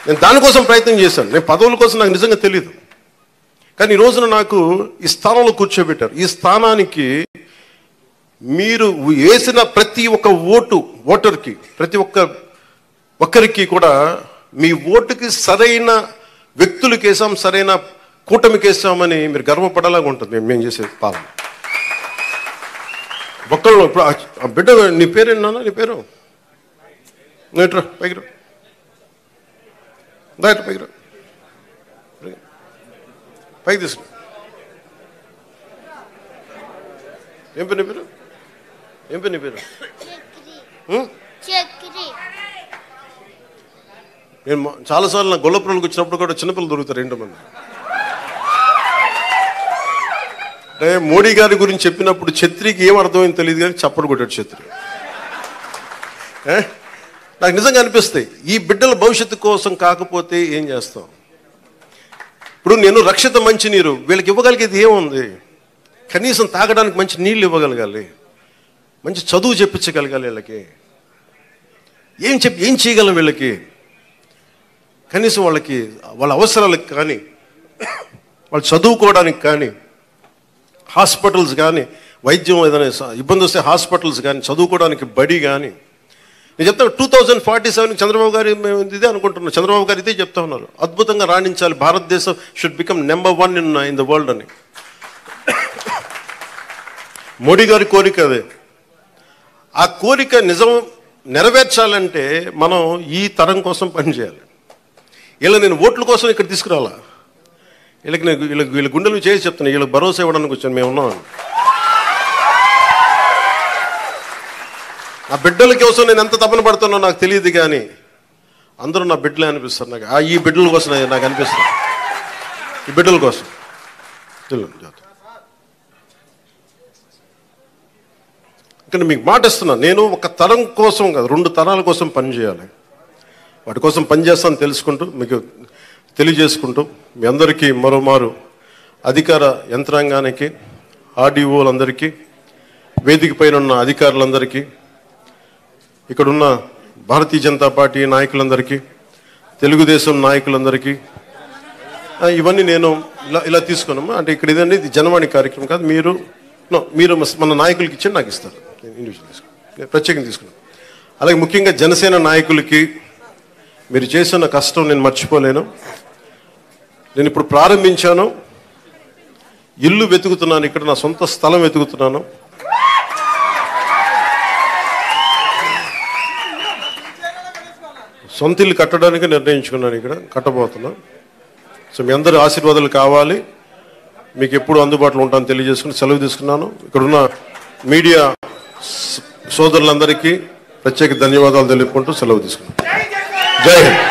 నేను దానికోసం ప్రయత్నం చేశాను. నేను పదవుల కోసం నాకు నిజంగా తెలియదు. కానీ ఈ రోజున నాకు ఈ స్థానంలో కూర్చోబెట్టారు. ఈ స్థానానికి మీరు వేసిన ప్రతి ఒక్క ఓటర్కి, ప్రతి ఒక్కరికి కూడా మీ ఓటుకి సరైన వ్యక్తులకి వేసాం, సరైన కూటమికి వేసామని మీరు గర్వపడేలాగా ఉంటుంది మేము చేసే పాలన. ఒక్కళ్ళు ఇప్పుడు ఆ బిడ్డ, నీ పేరేనా? నీ పేరు నేట్రా పైకి రా, పైకి రా, పైకి తీసుకు. ఏం పేరు నీ పేరు? ఏం పేరు నీ పేరు? నేను చాలాసార్లు నా గొల్లపురంకి వచ్చినప్పుడు కూడా చిన్నపిల్లలు దొరుకుతారు 2 మంది. అంటే మోడీ గారి గురించి చెప్పినప్పుడు ఛత్రికి ఏం అర్థమైంది తెలియదు కానీ చప్పడు కొట్టాడు ఛత్రి. నాకు నిజంగా అనిపిస్తాయి, ఈ బిడ్డల భవిష్యత్తు కోసం కాకపోతే ఏం చేస్తాం? ఇప్పుడు నేను రక్షిత మంచినీరు వీళ్ళకి ఇవ్వగలిగేది ఏముంది? కనీసం తాగడానికి మంచి నీళ్ళు ఇవ్వగలగాలి, మంచి చదువు చెప్పించగలగాలి. వీళ్ళకి ఏం చేయగలం? వీళ్ళకి కనీసం వాళ్ళ అవసరాలకు కానీ, వాళ్ళు చదువుకోవడానికి కానీ, హాస్పిటల్స్ కానీ, వైద్యం ఏదైనా ఇబ్బంది వస్తే హాస్పిటల్స్ కానీ, చదువుకోవడానికి బడి కానీ. నేను చెప్తాను 2047 చంద్రబాబు గారు మేము ఇదే అనుకుంటున్నాం. చంద్రబాబు గారు ఇదే చెప్తా ఉన్నారు, అద్భుతంగా రాణించాలి, భారతదేశం should become number 1 in the world అని. మోడీ గారి కోరిక అదే. ఆ కోరిక నెరవేర్చాలంటే మనం ఈ తరం కోసం పనిచేయాలి. నేను ఓట్ల కోసం ఇక్కడ తీసుకురావాలా? వీళ్ళ గుండెలు చేసి చెప్తున్నాను, వీళ్ళకి భరోసా ఇవ్వడానికి వచ్చాను, మేము ఉన్నామని. నా బిడ్డల కోసం నేను ఎంత తపన పడుతున్నా నాకు తెలియదు, కానీ అందరూ నా బిడ్డలే అనిపిస్తారు నాకు. ఈ బిడ్డల కోసం నాకు అనిపిస్తుంది, ఈ బిడ్డల కోసం. ఇక్కడ మీకు మాట ఇస్తున్నాను, నేను ఒక తరం కోసం కాదు, 2 తరాల కోసం పనిచేయాలి. వాటి కోసం పనిచేస్తాను తెలుసుకుంటూ, మీకు తెలియజేసుకుంటూ, మీ అందరికీ మరోమారు అధికార యంత్రాంగానికి, ఆర్డీఓలందరికీ, వేదిక పైన ఉన్న అధికారులందరికీ, ఇక్కడున్న భారతీయ జనతా పార్టీ నాయకులందరికీ, తెలుగుదేశం నాయకులందరికీ, ఇవన్నీ నేను ఇలా తీసుకున్నాము. అంటే ఇక్కడ ఇదండి, ఇది జనవాణి కార్యక్రమం కాదు. మీరు మన నాయకులకి ఇచ్చి నాకు ఇస్తారు, నేను ఇండివిజువల్ తీసుకున్నాను, ప్రత్యేకంగా తీసుకున్నాను. అలాగే ముఖ్యంగా జనసేన నాయకులకి మీరు చేసిన కష్టం నేను మర్చిపోలేను. నేను ఇప్పుడు ప్రారంభించాను, ఇల్లు వెతుకుతున్నాను, ఇక్కడ నా సొంత స్థలం వెతుకుతున్నాను. సొంత ఇల్లు కట్టడానికి నిర్ణయించుకున్నాను, ఇక్కడ కట్టబోతున్నాను. సో మీ అందరి ఆశీర్వాదాలు కావాలి, మీకు ఎప్పుడు అందుబాటులో ఉంటాను తెలియజేసుకుని సెలవు తీసుకున్నాను. ఇక్కడున్న మీడియా సోదరులందరికీ ప్రత్యేక ధన్యవాదాలు తెలుపుకుంటూ సెలవు తీసుకున్నాను. జై హింద్.